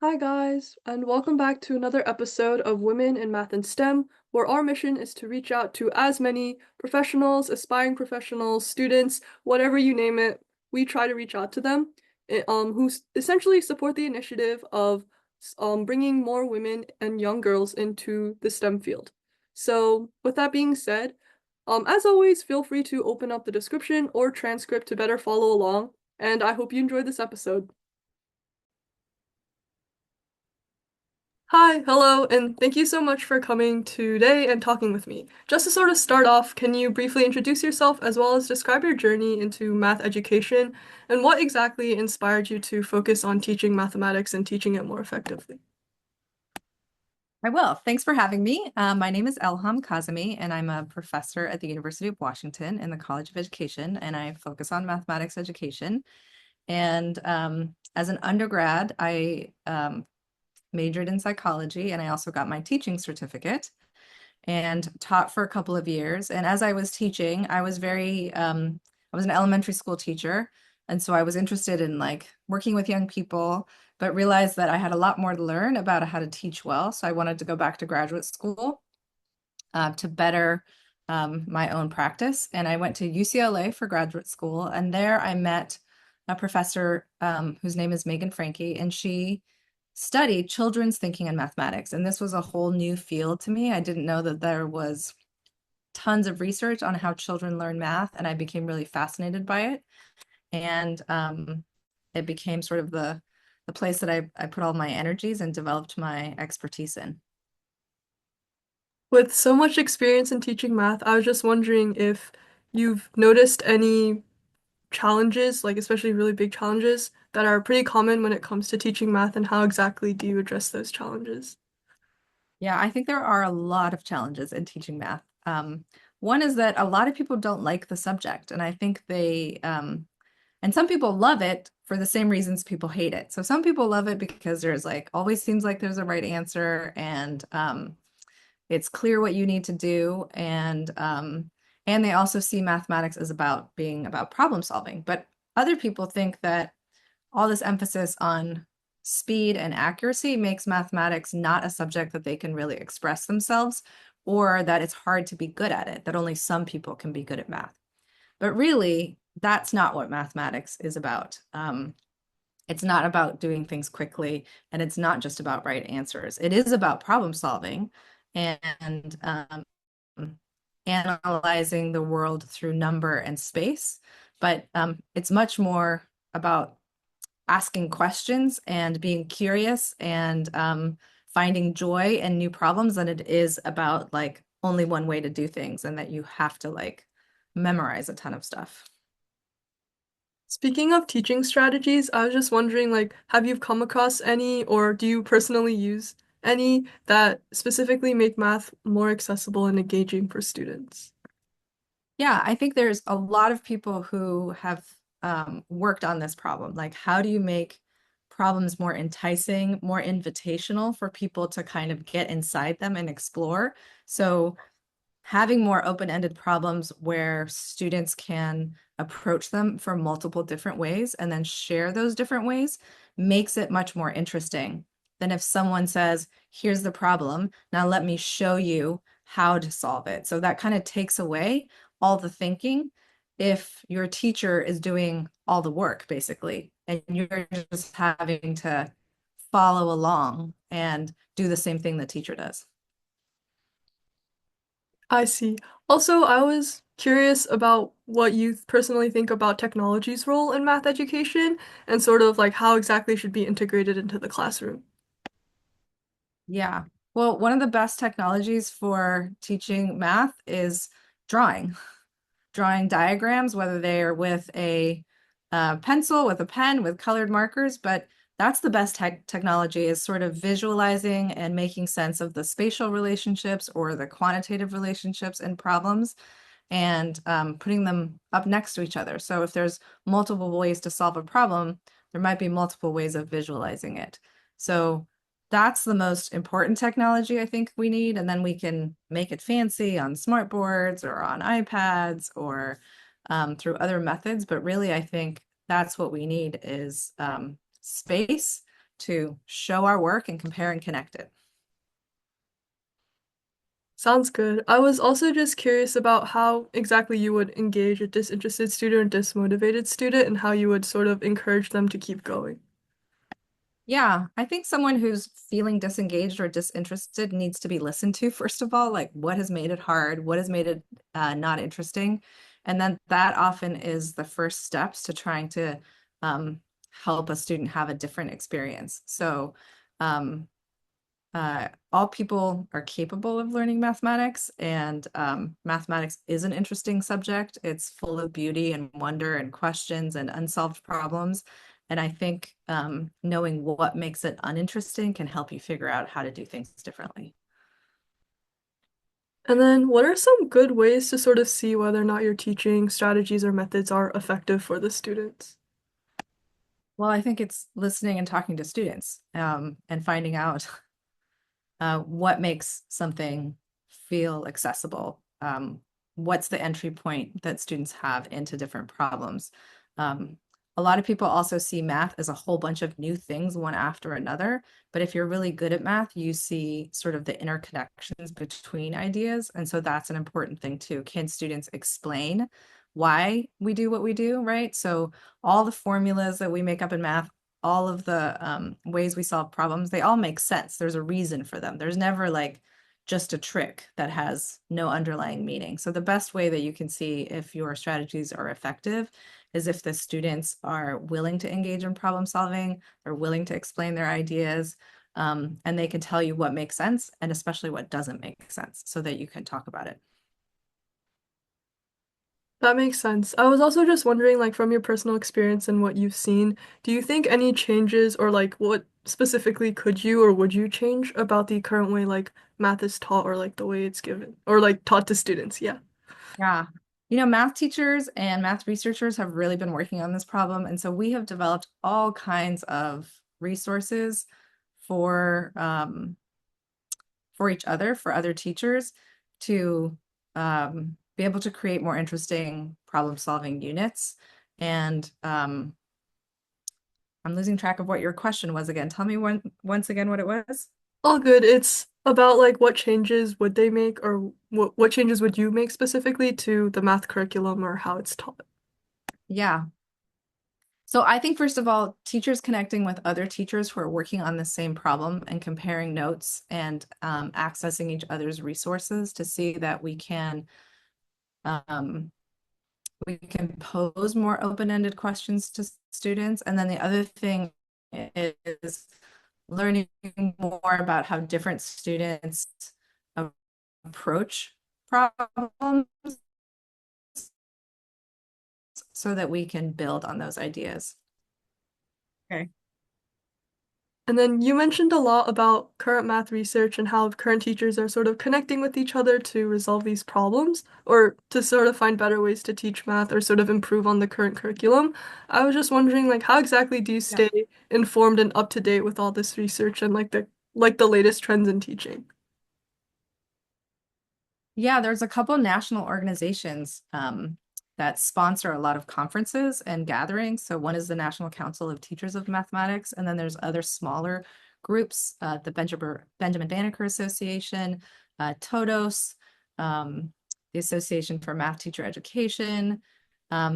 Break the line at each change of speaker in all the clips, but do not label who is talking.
Hi, guys, and welcome back to another episode of Women in Math and STEM, where our mission is to reach out to as many professionals, aspiring professionals, students, whatever you name it. We try to reach out to them, essentially support the initiative of bringing more women and young girls into the STEM field. So, with that being said, as always, feel free to open up the description or transcript to better follow along, and I hope you enjoyed this episode. Hi, hello, and thank you so much for coming today and talking with me. Just to sort of start off, can you briefly introduce yourself as well as describe your journey into math education and what exactly inspired you to focus on teaching mathematics and teaching it more effectively?
I will. Thanks for having me. My name is Elham Kazemi, and I'm a professor at the University of Washington in the College of Education, and I focus on mathematics education. And as an undergrad, I majored in psychology, and I also got my teaching certificate and taught for a couple of years. And as I was teaching, I was an elementary school teacher. And so I was interested in like working with young people, but realized that I had a lot more to learn about how to teach well. So I wanted to go back to graduate school to better my own practice. And I went to UCLA for graduate school. And there I met a professor whose name is Megan Franke, and she studied children's thinking and mathematics. And this was a whole new field to me. I didn't know that there was tons of research on how children learn math, and I became really fascinated by it. And it became sort of the place that I put all my energies and developed my expertise in.
With so much experience in teaching math, I was just wondering if you've noticed any challenges, like especially really big challenges, that are pretty common when it comes to teaching math, and how exactly do you address those challenges?
Yeah, I think there are a lot of challenges in teaching math. One is that a lot of people don't like the subject, and I think and some people love it for the same reasons people hate it. So some people love it because there's like always seems like there's a right answer, and it's clear what you need to do, and they also see mathematics as about being about problem solving. But other people think that all this emphasis on speed and accuracy makes mathematics not a subject that they can really express themselves, or that it's hard to be good at it, that only some people can be good at math. But really, that's not what mathematics is about. It's not about doing things quickly, and it's not just about right answers. It is about problem solving and analyzing the world through number and space, but it's much more about asking questions and being curious and finding joy in new problems than it is about like only one way to do things and that you have to like memorize a ton of stuff.
Speaking of teaching strategies, I was just wondering, like, have you come across any, or do you personally use any that specifically make math more accessible and engaging for students?
Yeah, I think there's a lot of people who have worked on this problem. Like, how do you make problems more enticing, more invitational for people to kind of get inside them and explore? So having more open-ended problems where students can approach them from multiple different ways and then share those different ways makes it much more interesting than if someone says, here's the problem, now let me show you how to solve it. So that kind of takes away all the thinking if your teacher is doing all the work, basically, and you're just having to follow along and do the same thing the teacher does.
I see. Also, I was curious about what you personally think about technology's role in math education and sort of like how exactly should be integrated into the classroom.
Yeah. Well, one of the best technologies for teaching math is drawing. Drawing diagrams, whether they are with a pencil, with a pen, with colored markers, but that's the best technology is sort of visualizing and making sense of the spatial relationships or the quantitative relationships and problems and putting them up next to each other. So if there's multiple ways to solve a problem, there might be multiple ways of visualizing it. So that's the most important technology I think we need. And then we can make it fancy on smart boards or on iPads or through other methods. But really, I think that's what we need is space to show our work and compare and connect it.
Sounds good. I was also just curious about how exactly you would engage a disinterested student or dismotivated student and how you would sort of encourage them to keep going.
Yeah, I think someone who's feeling disengaged or disinterested needs to be listened to, first of all, like what has made it hard, what has made it not interesting. And then that often is the first steps to trying to um, help a student have a different experience. So um, all people are capable of learning mathematics, and mathematics is an interesting subject. It's full of beauty and wonder and questions and unsolved problems. And I think knowing what makes it uninteresting can help you figure out how to do things differently.
And then, what are some good ways to sort of see whether or not your teaching strategies or methods are effective for the students?
Well, I think it's listening and talking to students and finding out what makes something feel accessible. What's the entry point that students have into different problems? Um, a lot of people also see math as a whole bunch of new things, one after another. But if you're really good at math, you see sort of the interconnections between ideas. And so that's an important thing too. Can students explain why we do what we do, right? So all the formulas that we make up in math, all of the ways we solve problems, they all make sense. There's a reason for them. There's never like just a trick that has no underlying meaning. So the best way that you can see if your strategies are effective is if the students are willing to engage in problem solving, they're willing to explain their ideas, and they can tell you what makes sense and especially what doesn't make sense so that you can talk about it.
That makes sense. I was also just wondering, like, from your personal experience and what you've seen, do you think any changes or like what specifically could you or would you change about the current way like math is taught or like the way it's given or like taught to students? Yeah.
Yeah. You know, math teachers and math researchers have really been working on this problem. And so we have developed all kinds of resources for each other, for other teachers to be able to create more interesting problem solving units. And I'm losing track of what your question was again. Tell me once again what it was.
All good. It's about like what changes would they make or what changes would you make specifically to the math curriculum or how it's taught?
Yeah. So I think first of all, teachers connecting with other teachers who are working on the same problem and comparing notes and accessing each other's resources to see that um, we can pose more open-ended questions to students. And then the other thing is learning more about how different students approach problems so that we can build on those ideas. Okay.
And then you mentioned a lot about current math research and how current teachers are sort of connecting with each other to resolve these problems or to sort of find better ways to teach math or sort of improve on the current curriculum. I was just wondering like how exactly do you
Yeah.
stay informed and up to date with all this research and like the latest trends in teaching?
Yeah, there's a couple national organizations that sponsor a lot of conferences and gatherings. So one is the National Council of Teachers of Mathematics, and then there's other smaller groups, the Benjamin Banneker Association, TODOS, the Association for Math Teacher Education.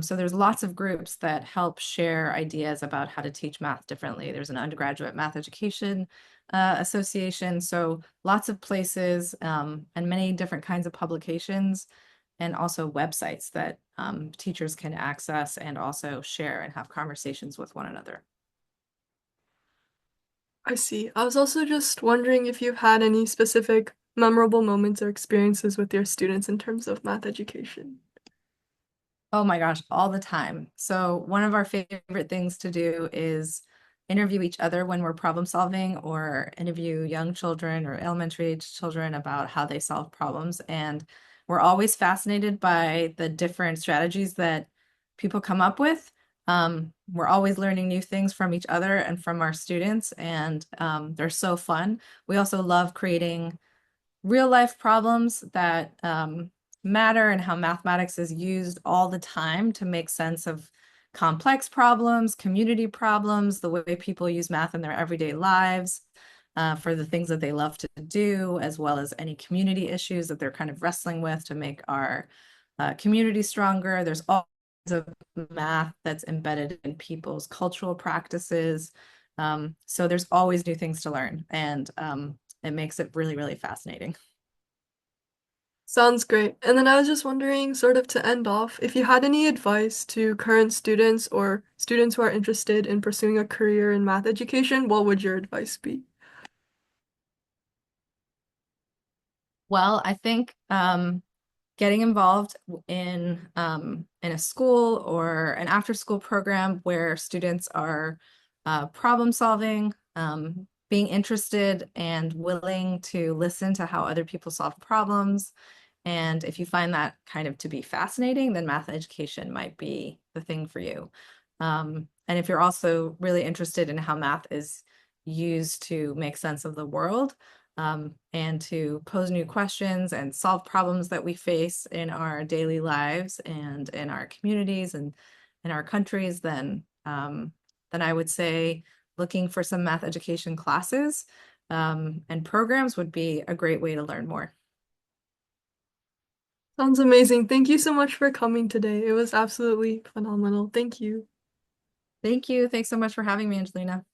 So there's lots of groups that help share ideas about how to teach math differently. There's an undergraduate math education association. So lots of places and many different kinds of publications and also websites that teachers can access and also share and have conversations with one another.
I see. I was also just wondering if you've had any specific memorable moments or experiences with your students in terms of math education.
Oh my gosh, all the time. So one of our favorite things to do is interview each other when we're problem solving or interview young children or elementary age children about how they solve problems. And we're always fascinated by the different strategies that people come up with. We're always learning new things from each other and from our students, and they're so fun. We also love creating real life problems that matter and how mathematics is used all the time to make sense of complex problems, community problems, the way people use math in their everyday lives, for the things that they love to do, as well as any community issues that they're kind of wrestling with to make our community stronger. There's all kinds of math that's embedded in people's cultural practices. So there's always new things to learn, and it makes it really, really fascinating.
Sounds great. And then I was just wondering, sort of to end off, if you had any advice to current students or students who are interested in pursuing a career in math education, what would your advice be?
Well, I think getting involved in a school or an after school program where students are problem solving, being interested and willing to listen to how other people solve problems. And if you find that kind of to be fascinating, then math education might be the thing for you. And if you're also really interested in how math is used to make sense of the world, and to pose new questions and solve problems that we face in our daily lives and in our communities and in our countries, then I would say looking for some math education classes and programs would be a great way to learn more.
Sounds amazing. Thank you so much for coming today. It was absolutely phenomenal. Thank you.
Thank you. Thanks so much for having me, Angelina.